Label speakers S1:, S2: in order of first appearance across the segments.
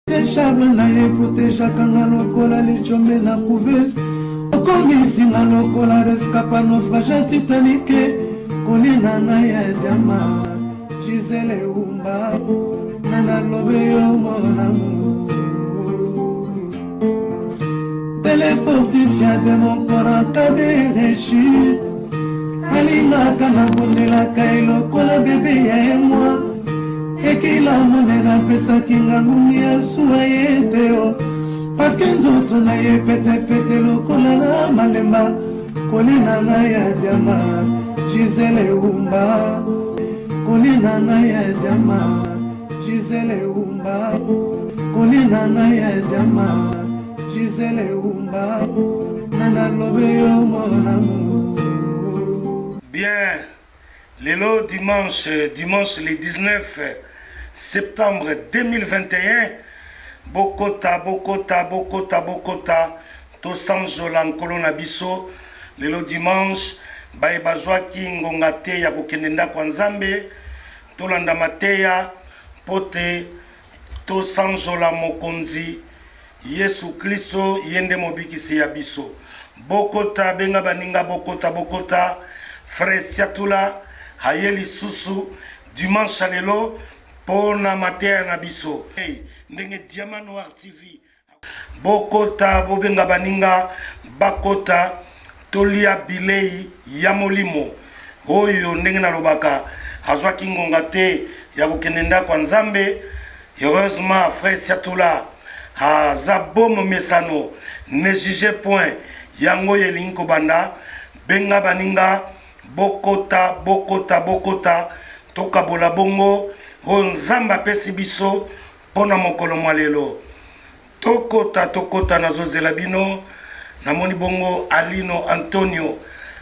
S1: Charme na ye proteja kanga lokola lichombe na couveuse. Okomisi nga lokola rescapa naufrage titanique. Kolina na ye diama Gisele Umba Nana lobe yo mon amour. Téléfortifiant de mon corps en cas de rechute. Alina kana bondela kailo kola bébé ya moi. Ekila monena pesa kinga ngumia suaye teo. Parce que nzoto na ye pete pete lokola na malemba. Kolina na ya diama Gisele Umba Kolina na ya diama Gisele Umba Kolina na ya diama Gisele Umba Nana lobe yo mon amour.
S2: Bien, le dimanche le 19 septembre 2021, Bokota, Tosanjola Nkolo na biso, le dimanche, baye bazwaki ngonga te ya kokende kwa Nzambe, tolanda mateya, pote, tosanjola mokonzi, Yesu Kristo, yende mobikisi ya biso. Bokota, benga baninga bokota, frère Siatula, hayeli susu, dimanche lelo, pona mateya na biso. Hey, ndenge Diamant Noir TV. Bokota, bobenga baninga, bakota, tolia bilei ya molimo. Oyo ndenge na lobaka, hazwaki ngonga te ya kokende kwa Nzambe. Heureusement, frère Siatula, haza bomo mesano, ne jugez point, yango yelingi kobanda, benga baninga, bokota, toka bola bongo, o Nzambe apesi biso, pona mokolo mwa lelo. Tokota nazozela bino, namoni bongo Alino Antonio,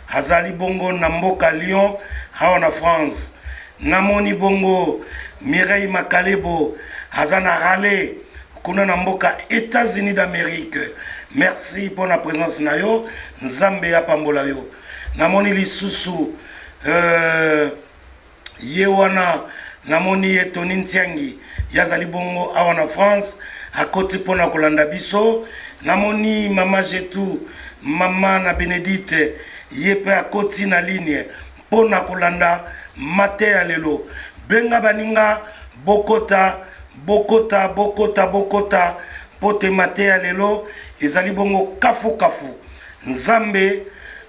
S2: hazali bongo na mboka Lyon, hawa na France. Namoni bongo Mireille Makalebo, hazana rale, kuna na mboka États-Unis d'Amérique. Merci pour la présence na yo, Nzambe ya pambola yo. Namoni lisusu, yewana, namoni Etoni Ntiangi, yazali bongo awa na France, akoti pona kolanda biso. Namoni mama Jetu, mama na Benedite, yepe akoti na ligne, pona kolanda mateya lelo. Benga baninga, bokota, pote mateya lelo, ezali bongo kafu. Nzambe,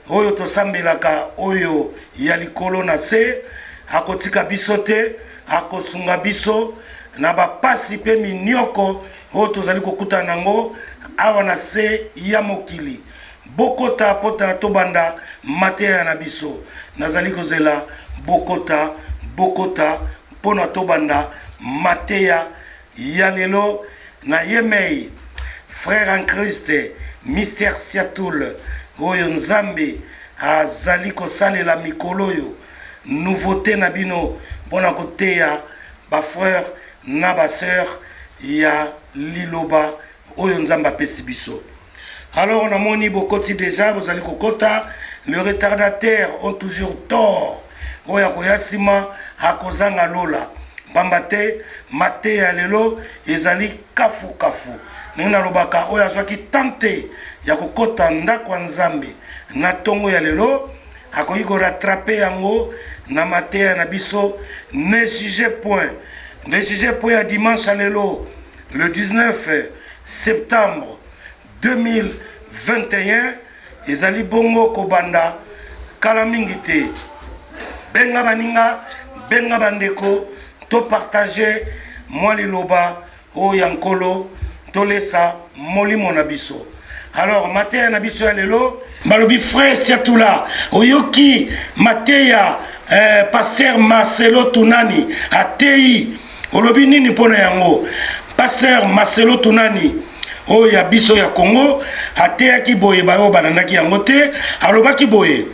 S2: oyo tosambelaka, oyo ya likolo na se, hakotika biso te, hakosunga biso, na bapasi pe minioko, oyo tozali kokuta nango, awa na se ya mokili. Bokota pota na tobanda mateya na biso. Nazali kozela bokota, pona tobanda mateya ya lelo na yemei. Frère en Christ, Mystère Siatoul, oyo Nzambe azali kosalela mikolo yo. Nouveauté na bino pona koteya ba frère na ba sœur ya liloba oyo Nzambe apesi biso. Alors on a moni bokoti déjà, vous allez kokota, les retardataires ont toujours tort. Oya koyasima hakozanga lola. Bambate mateya lelo ezali kafu. Nina lobaka oya zwaki tante ya kokota ndako ya Nzambe na tongo ya lelo akoki ko rattraper yango na mateya na biso. Ne jugez point ya dimanche lelo le 19 septembre 2021 ezali bongo kobanda kala mingi te. Benga baninga, benga bandeko, to partager moi liloba o yankolo tolesa molimo na biso. Alors mateya na biso ya lelo balobi frère Siatula oyoki mateya pasteur Marcelo Tunani atei olobi nini pona yango. Pasteur Marcelo Tunani o ya biso ya Congo ateyaki boye bayo banandaki yango te, alobaki boye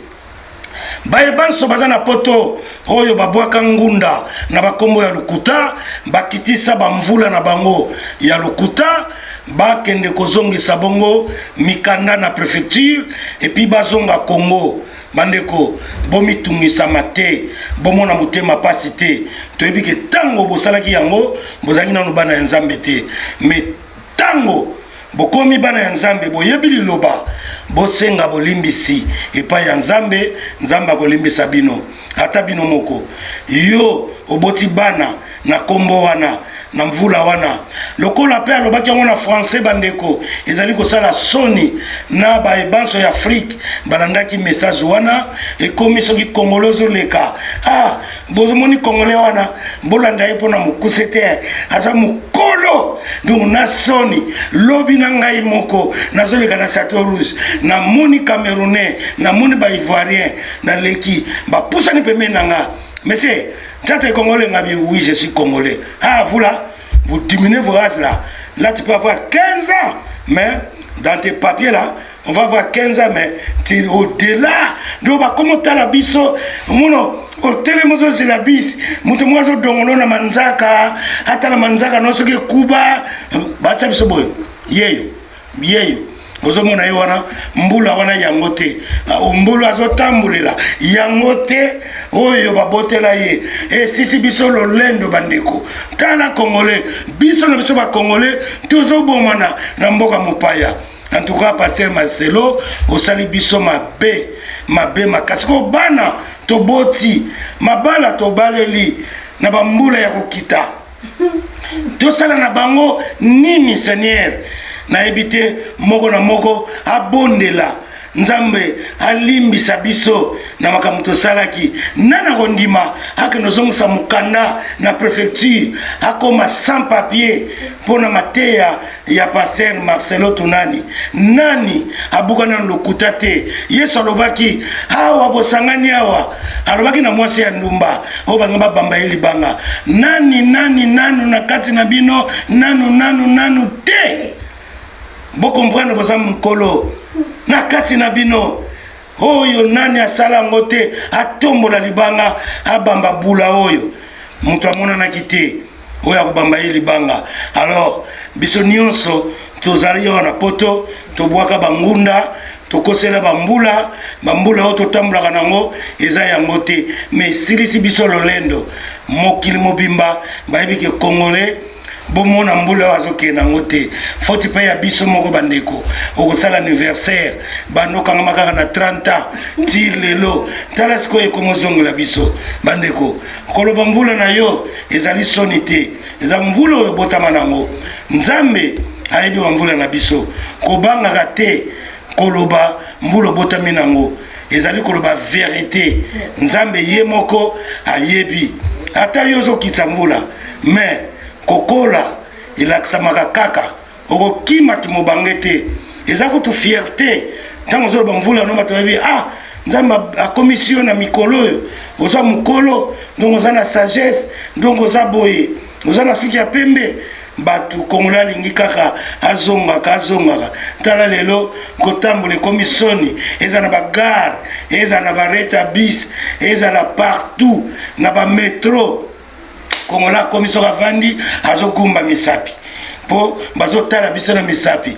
S2: baye banso baza na poto oyo babwaka ngunda na bakombo ya lokuta bakitisa bamvula na bango ya lokuta bakende kozongisa bongo mikanda na préfecture et puis bazonga Congo. Bandeko bomitungisa mate bomona mutema pasi te toyebi ke tango bosalaki yango bozangi nanu bana ya Nzambe te mais tango bokomi bana ya Nzambe boyebi liloba bosenga bolimbisi epai ya Nzambe Nzambe akolimbisa bino ata bino moko yo oboti bana na kombo wana na mvula wana lokola pe alobaki yango na français bandeko ezali kosala soni na baebanso ya Afrique balandaki message wana ekomi soki congolais ozoleka bozomoni congolais wana bolanda ye mpona mokuse te aza mokolo donc na soni lobi na ngai moko nazoleka na Château Rouge namoni camerounais namoni baivoirien naleki bapusani pembeni na nga monsieur Tata congolais ngabi oui je suis congolais. Vous là, vous diminuez vos races là. Là tu peux avoir 15 ans, mais dans tes papiers là, on va avoir 15 ans, mais tu au-delà. Donc comment t'as la biso, mono, au télémozo c'est la bis. Mutu mwazo dongolo na manzaka, hata na manzaka no soke kuba, bacha biso boy. Yeyo. Ozomona ye wana mbula wana yangote mbula azotambulela yangote oyo babotela ye sisi biso lolendo bandeko tala congolais biso na biso ba congolais tozobomana na mboka mopaya. En tout cas pasteur Marcelo osali biso mabe makasi ko bana toboti mabala tobaleli na bambula ya kokita tosala na bango nini Seigneur na ebite moko na moko abondela Nzambe alimbisa biso na makambo tosalaki nana kondima akenozongisa mukanda na préfecture akoma sans papier pona mateya ya pasteur Marcelo Tunani nani abukana lokuta te Yesu alobaki awa bosangani awa alobaki na mwasi ya ndumba o banga bamba elibanga nani nanu na kati na bino nanu te. Bo comprendre boza mkolo na kati na bino oyo nani asala ngote atombola libanga abamba bula oyo mutu amona na kite oyo akobamba ye libanga. Alors biso nyonso tozali yo na poto tobwaka bangunda tokosela bambula oyo totambolaka nango eza yango te mais silisi biso lolendo mokili mobimba bayebi ke congolais bomona mbula wazokena ngote foti pa ya biso moko bandeko okosala anniversaire banoka ngamaka na 30 ans tir lelo tala siko ekomozongola biso bandeko koloba mvula na yo ezali soni te eza mvula oyo botama nango Nzambe ayebi mvula na biso kobangaka te koloba mbula botami nango ezali koloba vérité Nzambe ye moko ayebi ata yo zokitsa mvula mais kokola ilaksamaka kaka okokima kimobangete eza kutu fierté tango zo bamvula no batoyebi Nzambe akomisio na mikolo oyo oza mukolo donc oza na sagesse donc oza boye oza na suki ya pembe batu kongola alingi kaka azongaka tala lelo kotambola komisoni eza na bagare eza na bareta bis eza na partout na bametro kongola komiso kavandi azogumba misapi po bazotala biso na misapi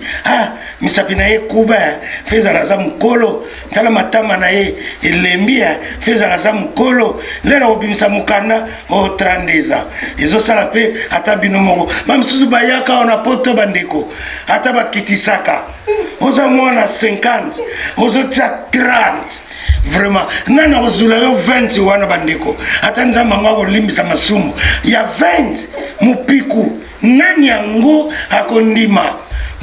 S2: misapi na ye kuba feza na za mukolo tala matama na ye elembi feza na za mukolo lera obimisa mukanda o 30 ezosala pe ata bino moko bamisusu bayaka ona poto bandeko ata bakitisaka oza mwana 50 ozotia 30 vraiment nana ozula yo 20 wana bandeko ata Nzambe ngo limbisa masumu ya 20 mupiku nani yango akondima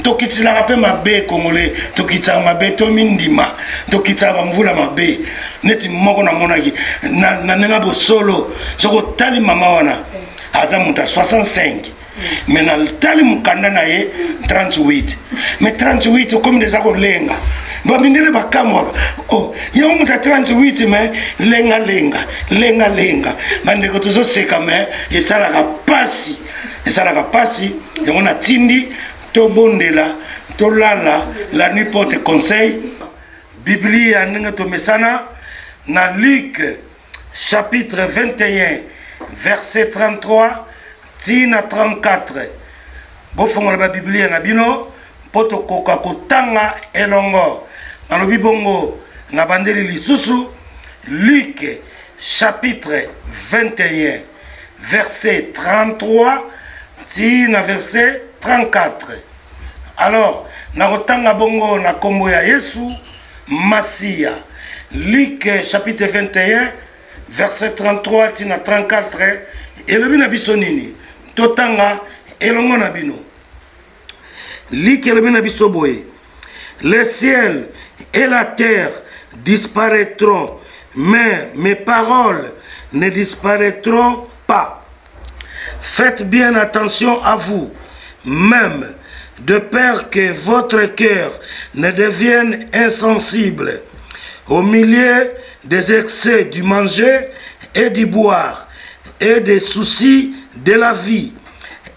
S2: tokitila pe mabe congolais tokitsa mabe to mindima tokitsa bamvula mabe neti moko na monaki na nenga bosolo soko tali mama wana aza muta 65 mais na tali mukanda na ye 38 mais 38 comme des akolenga babindele bakamwa yo muta 38 mais lenga bandeko tozoseka mais esalaka pasi yango na tindi tobondela tolala la nuit porte conseil Biblia ndenge tomesana na Luc chapitre 21 verset 33 tina 34 bofongola ba Biblia na bino poto koka kotanga elongo nalobi bongo na bandeli lisusu Luc chapitre 21 verset 33 tina verset 34. Alors nakotanga bongo na kombo ya Yesu Masia. Luc chapitre 21 verset 33 tina 34 elobi na biso nini totanga elongo na bino. Luc elobi na biso boye: le ciel et la terre disparaîtront, mais mes paroles ne disparaîtront pas. Faites bien attention à vous, même de peur que votre cœur ne devienne insensible au milieu des excès du manger et du boire et des soucis de la vie,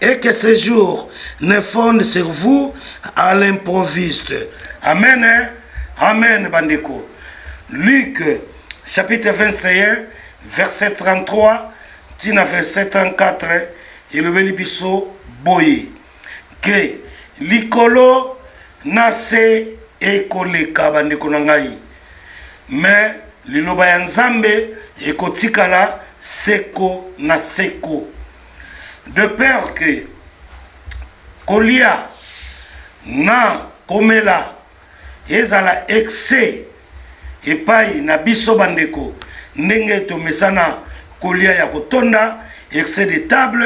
S2: et que ces jours ne fondent sur vous à l'improviste. Amen, hein? Amen, bandeko. Luc, chapitre 21, verset 33, tina verset 34, et le belibiso boye. Que likolo nase ekoleka bandeko nangai. Mais liloba ya Nzambe ekotikala seko na seko. De peur que kolia na komela ezala excès epai na biso bandeko ndenge tomesana kolia ya kotonda excès de table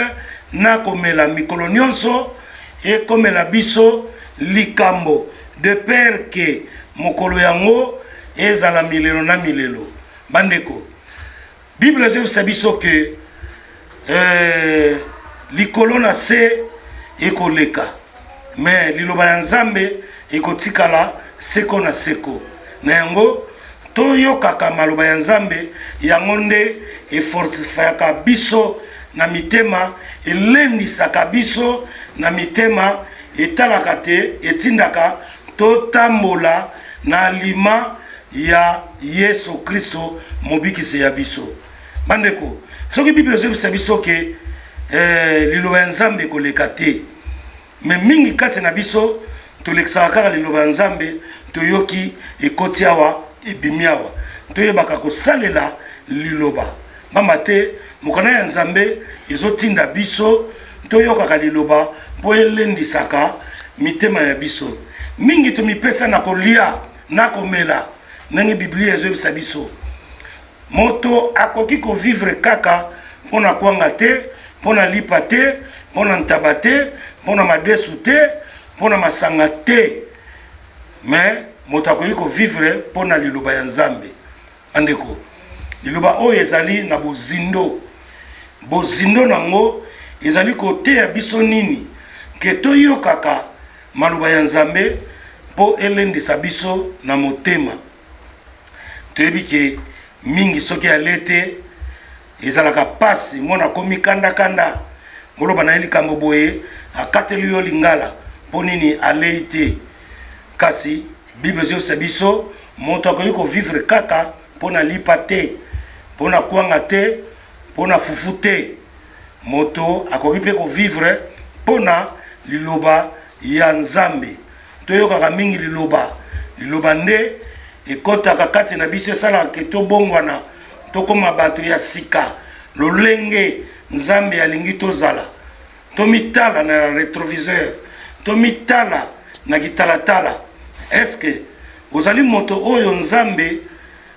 S2: na komela mikolo nyonso e komela biso likambo de peur que mokolo yango ezala milelo na milelo bandeko. Bible ezebisa biso ke likolo na se ekoleka, mais liloba ya Nzambe ekotikala seko na seko. Na yango toyokaka maloba ya Nzambe yango nde efortifiaka biso na mitema, elendisaka biso na mitema, etalaka te etindaka totambola na lima ya Yesu Kristo mobikisi ya biso. Bandeko, soki Bible ezebisa biso ke liloba ya Nzambe koleka te, me mingi kati na biso tolekisaka kaka liloba ya Nzambe toyoki ekoti awa ebimi awa toyebaka kosalela liloba mama te mokana ya Nzambe ezotinda biso toyokaka liloba po elendisaka mitema ya biso. Mingi tomipesa na kolia na komela ndenge Biblia ezobisa biso. Moto akoki ko vivre kaka pona kwanga te, pona lipa te, pona ntaba te, pona madesu te, pona masanga te. Mais moto akoki ko vivre pona liloba ya Nzambe. Andeko, liloba oyo ezali na bozindo. Bozindo nango ezali kote ya biso nini ke toyokaka maloba ya Nzambe po elendisa biso na motema. Toyebi ke mingi soki alete ezalaka pasi mona komi kanda kanda ngoloba na likambo boye akateli yo lingala po nini aleite. Kasi Bible ezobisa biso moto akoki ko vivre kaka pona lipa te, pona kwanga te, pona fufu te. Moto akoki pe ko vivre pona liloba ya Nzambe. Toyokaka mingi liloba nde ekotaka kati na biso esalaka ke tobongwana tokoma bato ya sika lolenge Nzambe alingi tozala. Tomitala na retroviseur, tomitala na kitalatala. Eske ozali moto oyo Nzambe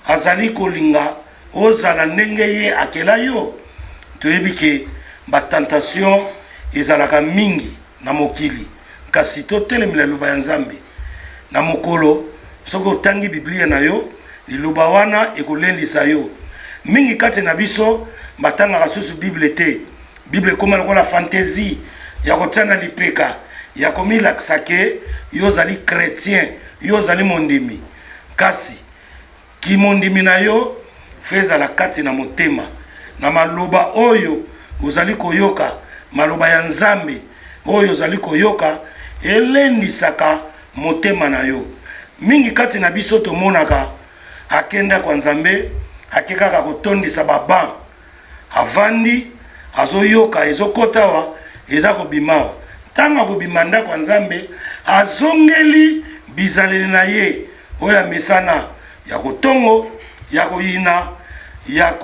S2: azali kolinga ozala ndenge ye akela yo? Toyebi ke batentation ezalaka mingi na mokili, kasi totelemela liloba ya Nzambe na mokolo. Soko otangi Biblia na yo liloba wana ekolendisa yo. Mingi kati na biso batangaka susu Bible te. Bible ekoma lokola fantaisie ya kotiana lipeka ya komilakisa ke yo zali chrétien, yo zali mondimi. Kasi ki mondimi na yo fezala kati na motema na maloba oyo ozali koyoka, maloba ya Nzambe oyo ozali koyoka elendisaka motema na yo. Mingi kati na biso tomonaka akenda kwa Nzambe akekaka kotondisa baban avandi azoyoka ezokotawa ezako bimawa tanga kobimanda kwa nzambe azongeli bizaleli na ye oya mesana ya kotongo ya koyina ya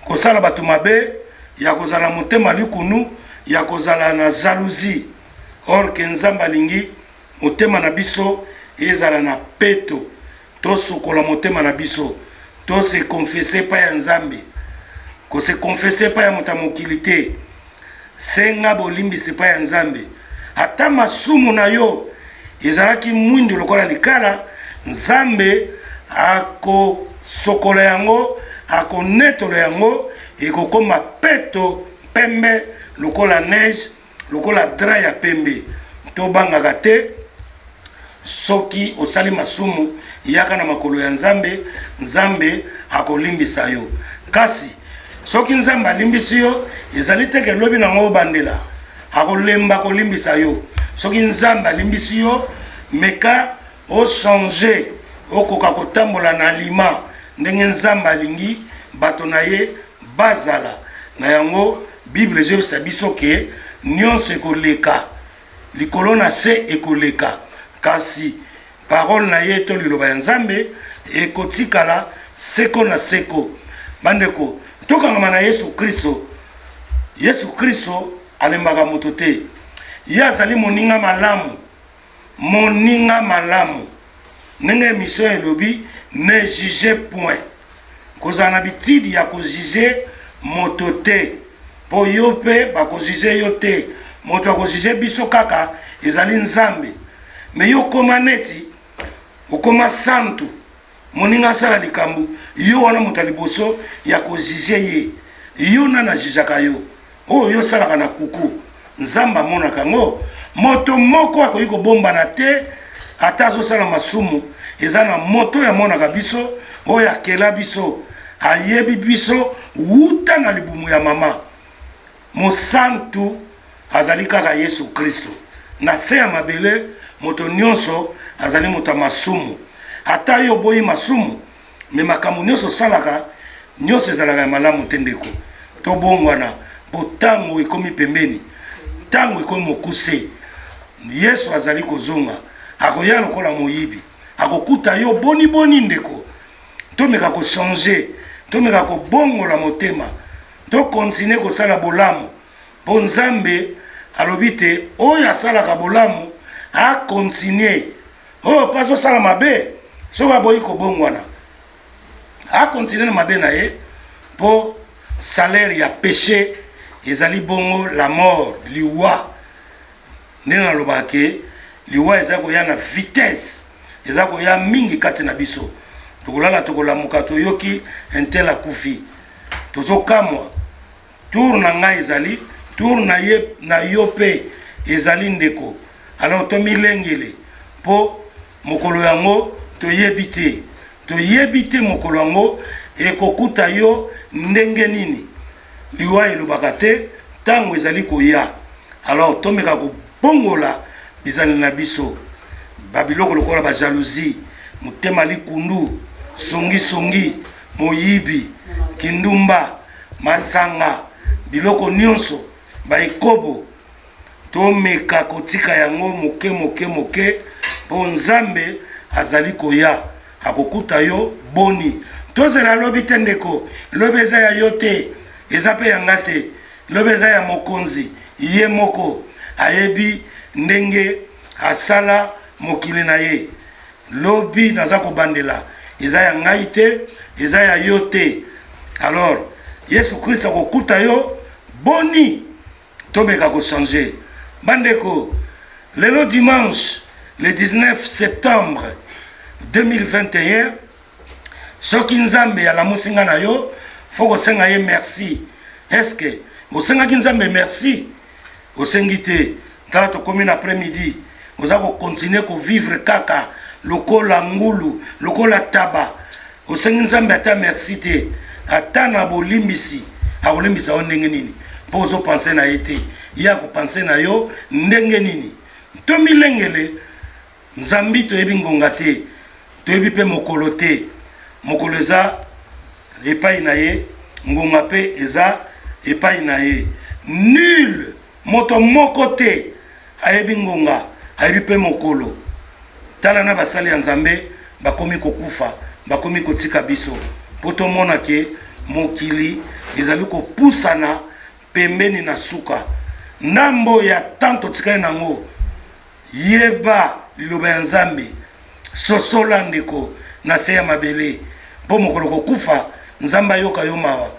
S2: kosala bato mabe ya kozala motema likunu ya kozala na jalousie. Or ke nzambe alingi motema na biso ezala na peto tosukola motema na biso to se confesser pa ya nzambe ko se confesser pa ya motamokili te senga bolimbisi pa ya nzambe ata masumu na yo ezalaki mwindu lokola likala nzambe akosokola yango akonetola yango ekokoma peto pembe lokola neige lokola dra ya pembe tobangaka te soki osali masumu yaka na makolo ya nzambe nzambe akolimbisa yo kasi soki nzambe alimbisi yo ezali teke lobi nango obandela akolemba kolimbisa yo soki nzambe alimbisi yo meka ochange okoka kotambola na lima ndenge nzambe alingi bato na ye bazala na yango bible ezobisa biso ke nyonso ekoleka likolo na se ekoleka kasi parole na ye to liloba ya nzambe ekotikala seko na seko. Bandeko tokangama na Yesu Kristo alembaka moto te ye azali moninga malamu ndenge émission elobi ne juge point kozala na bitidi ya kojuge moto te po yo mpe bakojuge yo te moto akojuge biso kaka ezali nzambe me yo koma neti okoma santu moninga asala likambo yo wana moto liboso ya kojuge ye yo nana jujaka yo oyo yo salaka na kuku nzambe amonaka ngo moto moko akoki kobombana te ata azosala masumu eza na moto ya monaka biso oyo akela biso ayebi biso wuta na libumu ya mama mosantu azali kaka Yesu Kristo na se ya mabele moto nyonso azali moto masumu ata yo boyi masumu me makambo nyonso salaka nyonso ezalaka ya malamu te ndeko tobongwana po tango ekomi pembeni tango ekomi mokuse Yesu azali kozonga akoya lokola moyibi akokuta yo boni ndeko tomeka ko changer tomeka ko bongola motema to continuer kosala bolamu po nzambe alobi te oyo asalaka bolamu a continuer oyo pazo sala mabe so baboyi kobongwana a continuer na mabe na ye po salaire ya péché ezali bongo la mort liwa ndenge nalobaka ke liwa eza koya na vitesse eza koya mingi kati na biso tokolala tokolamuka toyoki intel akufi tozokamwa tour na ngai ezali tour na yo mpe ezali ndeko alors tomilengele po mokolo yango toyebi te mokolo yango ekokuta yo ndenge nini liwa elobaka te ntango ezali koya alors tomeka kobongola bizali na biso babiloko lokola ba jalousie motema likundu songi moyibi kindumba masanga biloko nyonso baikobo tomeka kotika yango moke po nzambe azali koya akokuta yo boni tozela lobi te ndeko lobi eza ya yo te eza pe yanga te lobi eza ya mokonzi ye moko ayebi ndenge asala mokili na ye lobi naza kobandela eza ya ngai te eza ya yo te alors Yesu Kristo akokuta yo boni tomeka kochanger bandeko lelo dimanche le 19 septembre 2021 soki nzambe alamusi nga na yo fo kosenga ye merci eske osengaki nzambe merci osengi te tala tokomi na après-midi oza kokontinue kovivre kaka lokola ngulu lokola taba osengi nzambe ata merci te ata na bolimbisi akolimbisa yo ndenge nini mpo ozopense na ye te ye akopense na yo ndenge nini tomilengele nzambi toyebi ngonga te toyebi mpe mokolo te mokolo eza epai na ye ngonga mpe eza epai na ye nul moto moko te ayebi ngonga ayebi pe mokolo tala na basali ya nzambe bakomi kokufa bakomi kotika biso po tomona ke mokili ezali kopusana pembeni na suka ndambo ya tanto tikali nango yeba liloba ya nzambe sosola ndeko na se ya mabele po mokolo kokufa nzambe ayoka yo mawa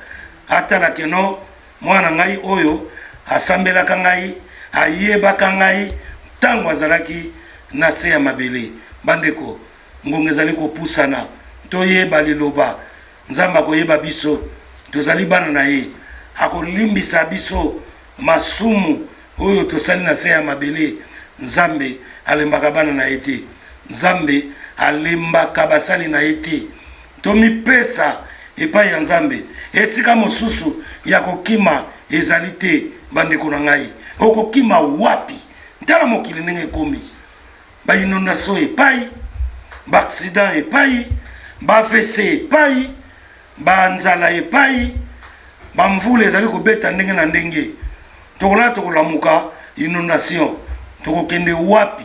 S2: atala keno mwana ngai oyo asambelaka ngai ayebaka ngai ntango azalaki na se ya mabele bandeko ngonga ezali kopusana toyeba liloba nzambe akoyeba biso tozali bana na ye akolimbisa biso masumu oyo tosali na se ya mabele nzambe alembaka bana na ye te nzambe alembaka basali na ye te tomipesa epai ya nzambe esika mosusu ya kokima ezali te bandeko na ngai okokima wapi ntala mokili ndenge ekomi bainondation epai baaccident epai bavc epai banzala epai bamvula ezali kobeta ndenge na ndenge tokolala tokolamuka inondation tokokende wapi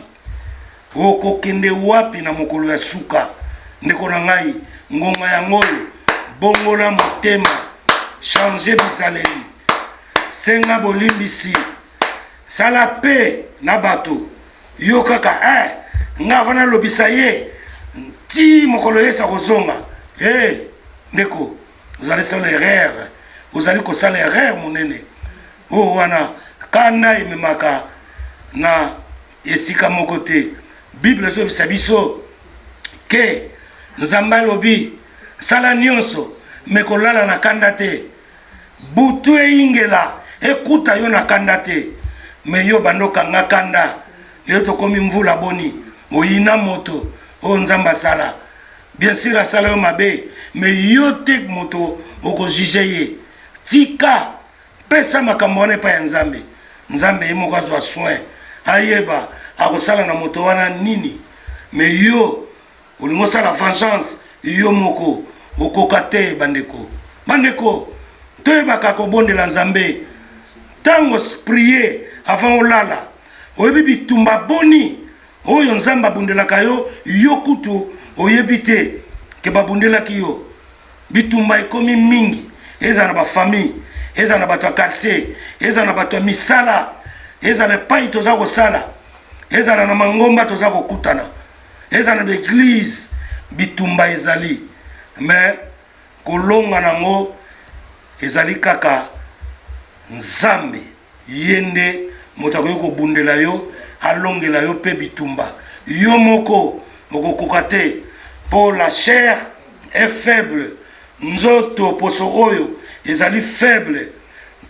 S2: okokende wapi na mokolo ya suka ndeko na ngai ngonga yango bongola motema changer bizaleli senga bolimbisi sala pe na bato yo kaka nga vana lobisa ye ti mokolo yesa kozonga ndeko uzali sala erreur uzali kosala erreur monene o wana kana ememaka na esika moko te bible ezobisa biso ke nzambe alobi sala nyonso me kolala na kanda te butu eyingela ekuta yo na kanda te me yo bandokanga kanda leo tokomi mvula boni oyina moto o nzambe asala bien sûr asala yo mabe me yo te moto okojuge ye tika pesa makambo wana epai ya nzambe nzambe ye moko azwa soin ayeba akosala na moto wana nini me yo olingo osala vengeance yo moko okoka te bandeko toyebaka kobondela nzambe ntango prier avant olala oyebi bitumba boni oyo nzambe abundelaka yo yo kutu oyebi te ke babundelaki yo bitumba ekomi mingi eza na bafamille eza na bato ya quartier eza na bato ya misala eza na epai toza kosala ezala na mangomba toza kokutana eza na baeglise bitumba ezali me kolonga nango ezali kaka nzambe ye nde moto akoki kobundela yo alongela yo mpe bitumba yo moko okokoka te mpo la chair est faible nzoto poso oyo ezali faible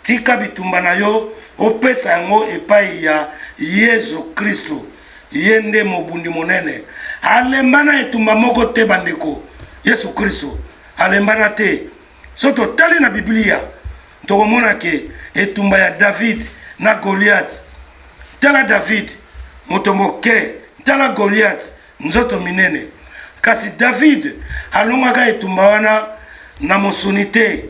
S2: tika bitumba na yo opesa yango epai ya Yesu Kristo ye nde mobundi monene alembana etumba moko te bandeko Yesu Kristo alembana te so totali na Biblia tokomona ke etumba ya David na Goliath tala David moto moke tala Goliath nzoto minene kasi David alongaka etumba wana na mosuni te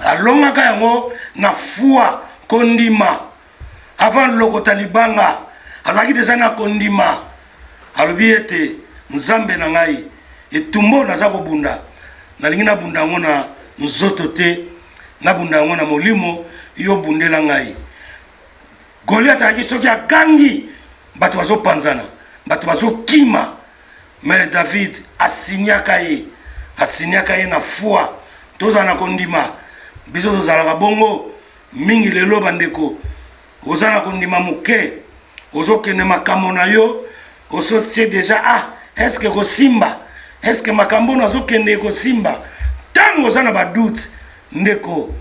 S2: alongaka yango na fua kondima avant lokota libanga azalaki deja na kondima alobi ete nzambe na ngai etumbo naza kobunda nalingi nabunda yango na nzoto te nabunda yango na molimo yo bundela ngai Goliath azalaki soki agangi bato bazopanzana bato bazokima me David asinyaka ye na fua tozala na kondima biso tozalaka bongo mingi lelo bandeko oza na kondima moke ozokende makambo na yo ozotie deja eske kosimba eske makambo na azokende kosimba ntango oza na badoute ndeko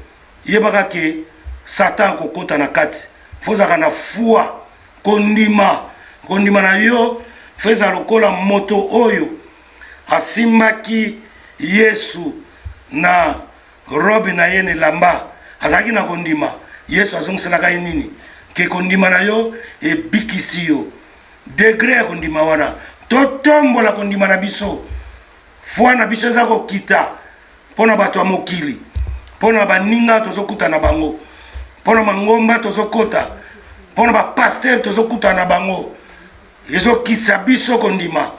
S2: yebaka ke Satan kokota na kati fozaka na fua kondima na yo feza lokola moto oyo asimbaki Yesu na robe na ye nelamba azalaki na kondima Yesu azongiselaka ye nini ke kondima na yo ebikisi yo degré ya kondima wana totombola kondima na biso foi na biso eza kokita mpona bato ya mokili mpona baninga tozokutana bango mpona mangomba tozokota Pour ba pasteur tozo kutana bango. Ezo kitsa biso kondima.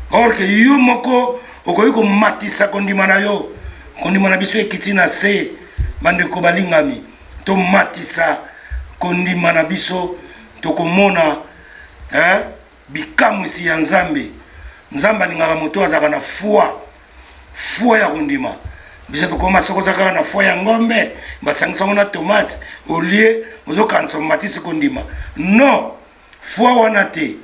S2: Or que yo moko okoyi ko matisa kondima na yo. Kondima na biso ekitina se bande ko balingami. To matisa kondima na biso to komona bikamu si ya Nzambe. Nzamba lingaka moto azaka na foi ya kondima. Bisa to koma soko zaka na foi ya ngombe, basangisa na tomate, au lieu ozo kanso matisi kondima. Non, foi wana te.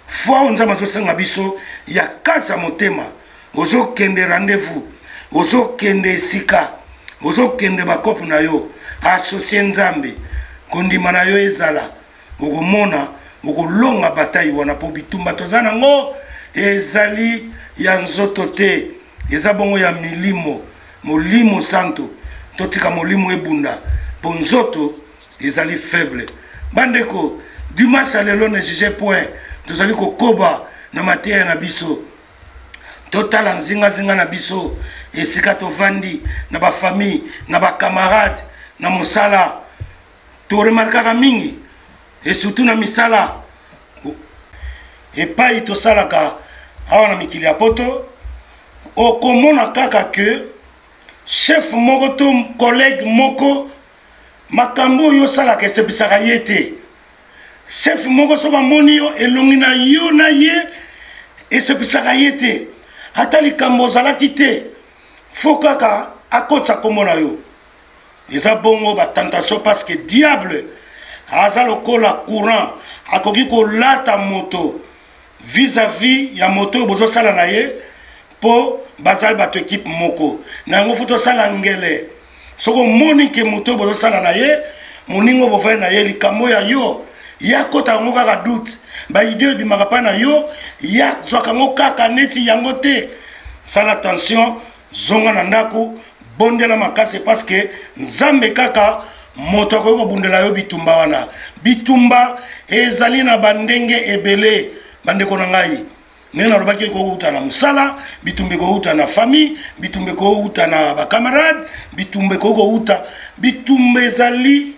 S2: Foi Nzamba zo senga biso ya katsa motema. Ozo kende rendez-vous, ozo kende sika, ozo kende bakopu na yo, associé Nzambe, kondima na yo ezala, okomona, okolonga bataille wana po bitumba tozana ngo ezali ya nzoto te, eza bongo ya milimo, molimo santo, totika molimo ebunda, po nzoto ezali faible. Bandeko, dimanche lelo ne juge point, tozali kokoba na mateya na biso. Totala nzinga na biso, esika tovandi na ba famille, na ba camarade, na mosala. To remarkaka mingi, et surtout na misala. Epai tosalaka awa na mikili ya poto, okomona kaka ke chef moko to collègue moko makambo yo salaka esebisaka ye te. Chef moko soka moni yo elongi na yo na ye esebisaka ye te. Ata likambo ozalaki te, fo kaka akotsa kombo na yo. Eza bongo ba tentation parce que diable aza lokola courant akoki kolata moto vis-à-vis ya moto bozo sala na ye po bazali bato équipe moko. Na yango foto sala ngele. Soko moni ke moto bozo sala na ye, moningo bovai na ye likambo ya yo. Ya kota ngo kaka doute. Ba idée bimaka pa na yo, ya zwaka ngo kaka neti yango te. Sala attention, zonga na ndako, bondela makasi parce que Nzambe kaka moto ko bundela yo bitumba wana. Bitumba ezali na bandenge ebele, bandeko na ngai. Nena lobaki ko uta na musala, bitumbe ko uta na famille, bitumbe ko uta na ba camarade, bitumbe ko uta, bitumbe ezali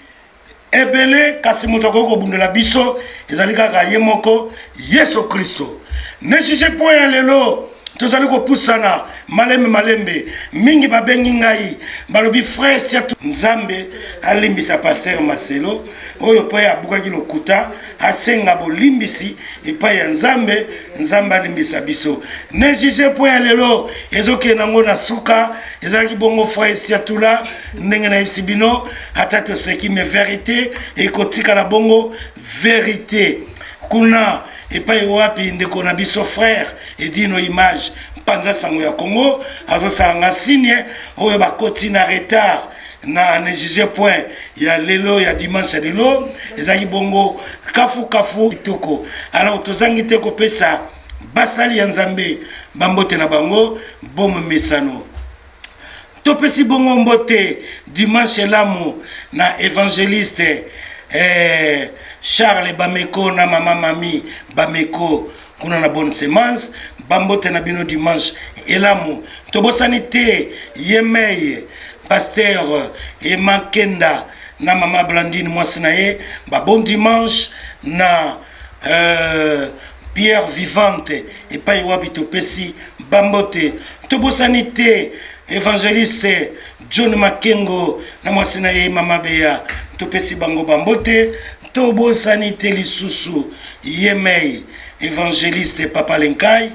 S2: ebele kasi moto ko bundela biso ezali kaka ye moko Yesu Kristo. Ne juge point lelo tozali ko pusana malembe mingi babengi ngai balobi frère surtout Nzambe alimbisa pasteur Marcelo oyo pa ya bukaki lokuta asenga bolimbisi epa ya Nzambe alimbisa biso. Ne juge point lelo ezoke nango na suka ezali bongo frère surtout là ndenge na ibsibino atato seki me vérité et kotika la bongo vérité kuna epai wapi ndeko na biso frère edino image panza sango ya Congo azo salanga signe oyo bakoti na retard na ne juge point ya lelo ya dimanche lelo ezali bongo kafu kitoko. Alors tozangi te kopesa basali ya Nzambe bambote na bango bomo mesano. Topesi bongo mbote dimanche lamu na évangéliste Charles Bameko na mama mami Bameko kuna na bonne semence bambote na bino dimanche elamu tobosani te yemeye pasteur Emakenda na mama Blandine mwasi na ye ba bon dimanche na Pierre Vivante epai wabi topesi bambote tobosani te évangéliste John Makengo na mwasi na ye mama Bea topesi bango bambote tobosani te lisusu yemei évangéliste Papa Lenkai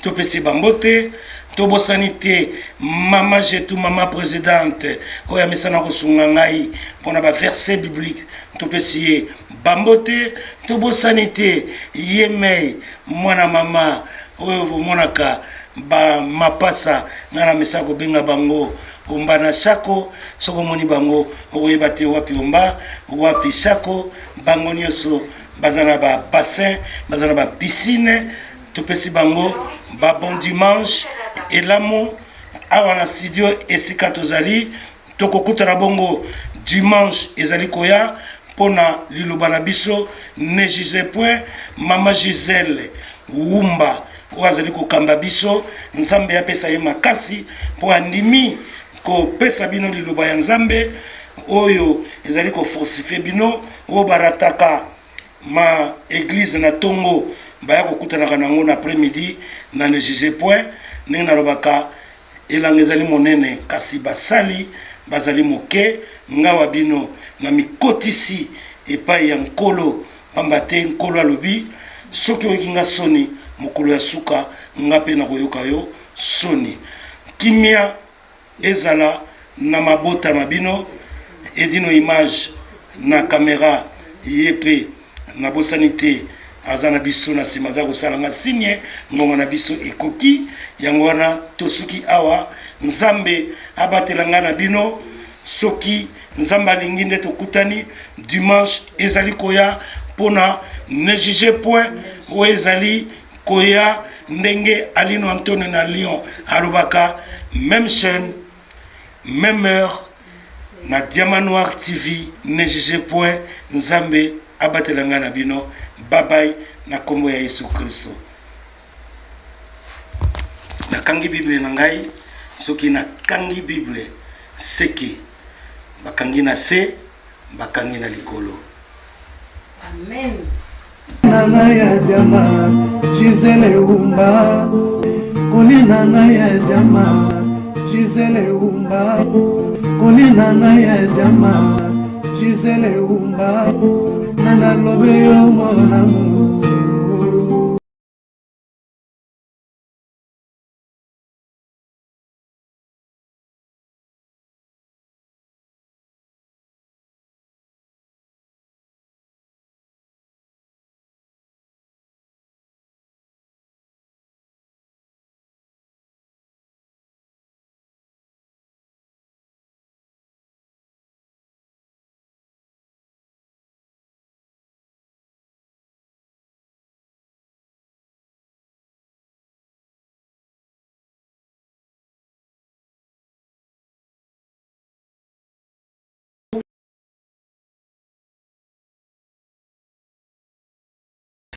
S2: topesi bambote tobosani te mama Jetu mama présidente oya mesana kosunga ngai pona ba verset biblique topesi ye bambote tobosani te yemei mwana mama oyo monaka ba mapasa ngana mesa ko benga bango omba na shako soko moni bango okoyeba te wapi omba wapi shako bango nyoso bazana ba bassin bazana ba piscine topesi bango ba bon dimanche elamu awa na studio esika tozali tokokutana bongo dimanche ezali koya pona liloba na biso ne juge point mama Gisèle Wumba oazali kokamba biso Nzambe apesa ye makasi po andimi ko pesa bino liloba ya Nzambe oyo ezali ko fortifier bino o barataka ma église na Tongo baya kokutana nango na après-midi na ne juge point ndenge nalobaka elanga ezali monene kasi basali bazali moke ngawa bino na mikotisi epai ya nkolo pamba te nkolo alobi soki oyoki nga soni mokolo ya suka nga mpe na koyoka yo soni. Kimia ezala na mabota mabino edino image na caméra yepe na bosani te aza na biso na nsima aza kosala nga signe ngonga na biso ekoki yango wana tosuki awa nzambe abatela nga na bino soki nzambe alingi nde tokutani dimanche ezali koya mpona ne juge point oyo ezali koya ndenge Alino Antonio na Lyon alobaka même chaîne même heure na Diamant Noir TV ne juge point nzambe abatela nga na bino babay na kombo ya Yesu Kristo. Na kangi Bible na ngai soki na kangi Bible seki bakangi na se bakangi na likolo.
S3: Amen.
S1: Nanga ya jama Gisele Umba Koli nanga ya jama Gisele Umba Koli nanga ya jama Gisele Umba Nana lobe yo mona mu